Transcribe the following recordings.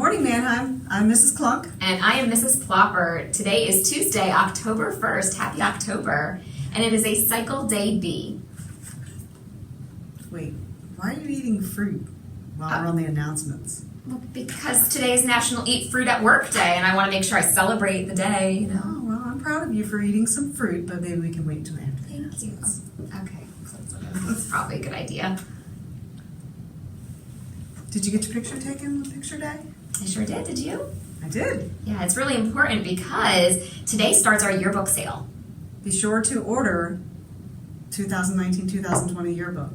morning, Manheim. I'm Mrs. Clunk. And I am Mrs. Plopper. Today is Tuesday, October 1st. Happy October. And it is a cycle day B. Wait, why are you eating fruit while we're on the announcements? Well, because today is National Eat Fruit at Work Day, and I want to make sure I celebrate the day, you know. Oh, well, I'm proud of you for eating some fruit, but maybe we can wait till after the announcements. Okay, that's probably a good idea. Did you get your picture taken on Picture Day? I sure did. Did you? I did. Yeah, it's really important because today starts our yearbook sale. Be sure to order 2019-2020 yearbook.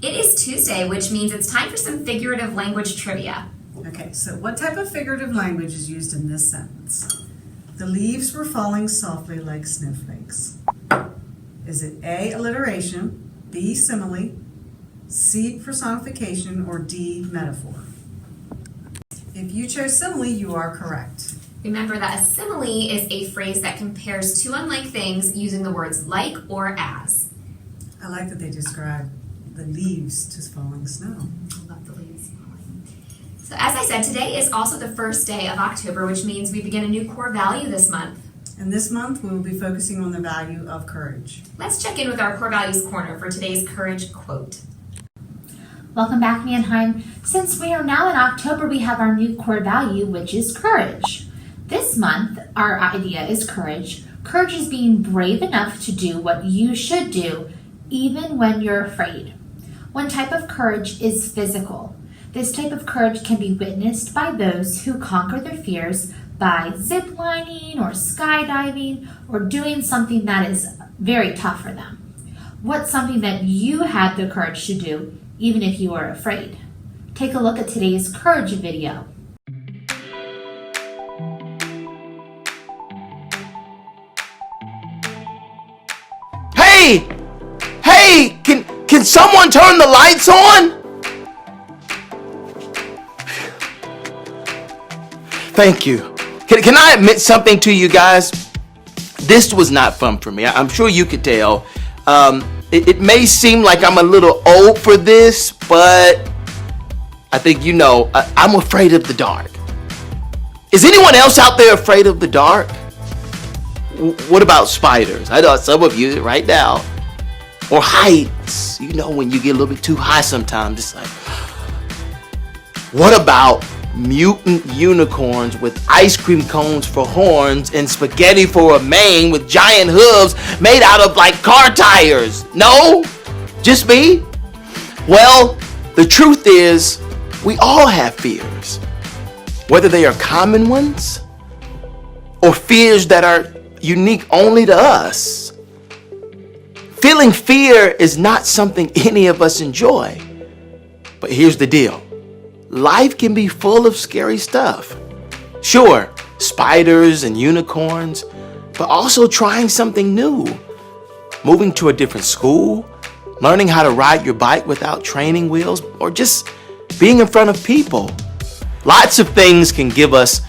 It is Tuesday, which means it's time for some figurative language trivia. Okay, so what type of figurative language is used in this sentence? The leaves were falling softly like snowflakes. Is it A, alliteration, B, simile, C, personification, or D, metaphor? If you chose simile, you are correct. Remember that a simile is a phrase that compares two unlike things using the words like or as. I like that they describe the leaves to falling snow. I love the leaves falling. So as I said, today is also the first day of October, which means we begin a new core value this month. And this month, we will be focusing on the value of courage. Let's check in with our Core Values Corner for today's courage quote. Welcome back, Manheim. Since we are now in October, we have our new core value, which is courage. This month, our idea is courage. Courage is being brave enough to do what you should do, even when you're afraid. One type of courage is physical. This type of courage can be witnessed by those who conquer their fears by ziplining or skydiving or doing something that is very tough for them. What's something that you had the courage to do, even if you are afraid? Take a look at today's courage video. Hey, can someone turn the lights on? Thank you. Can I admit something to you guys? This was not fun for me. I'm sure you could tell. It may seem like I'm a little old for this, but I think you know, I'm afraid of the dark. Is anyone else out there afraid of the dark? What about spiders? I know some of you right now. Or heights. You know, when you get a little bit too high sometimes, it's like, what about mutant unicorns with ice cream cones for horns and spaghetti for a mane with giant hooves made out of like car tires? No? Just me? Well, the truth is, we all have fears. Whether they are common ones or fears that are unique only to us. Feeling fear is not something any of us enjoy. But here's the deal. Life can be full of scary stuff. Sure, spiders and unicorns, but also trying something new. Moving to a different school, learning how to ride your bike without training wheels, or just being in front of people. Lots of things can give us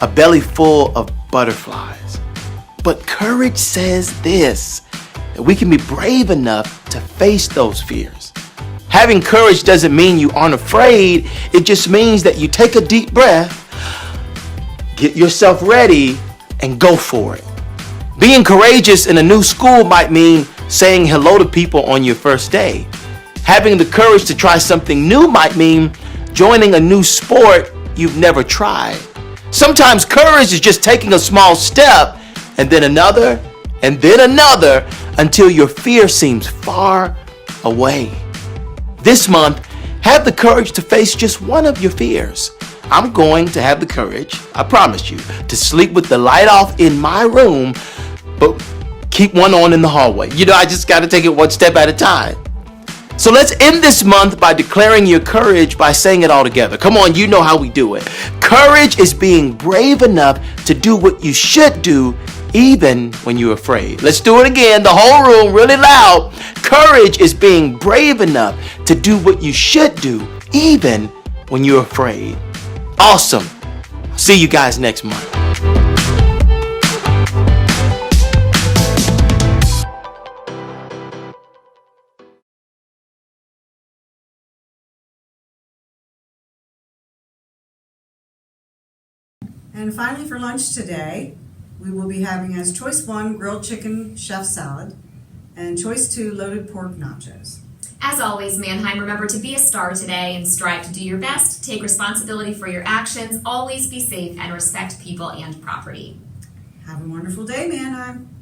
a belly full of butterflies. But courage says this, that we can be brave enough to face those fears. Having courage doesn't mean you aren't afraid. It just means that you take a deep breath, get yourself ready, and go for it. Being courageous in a new school might mean saying hello to people on your first day. Having the courage to try something new might mean joining a new sport you've never tried. Sometimes courage is just taking a small step and then another, until your fear seems far away. This month, have the courage to face just one of your fears. I'm going to have the courage, I promise you, to sleep with the light off in my room, but keep one on in the hallway. You know, I just got to take it one step at a time. So let's end this month by declaring your courage by saying it all together. Come on, you know how we do it. Courage is being brave enough to do what you should do even when you're afraid. Let's do it again, the whole room, really loud. Courage is being brave enough to do what you should do even when you're afraid. Awesome. See you guys next month. And finally for lunch today, we will be having as choice 1 grilled chicken chef salad and choice 2 loaded pork nachos. As always, Manheim, remember to be a star today and strive to do your best, take responsibility for your actions, always be safe, and respect people and property. Have a wonderful day, Manheim.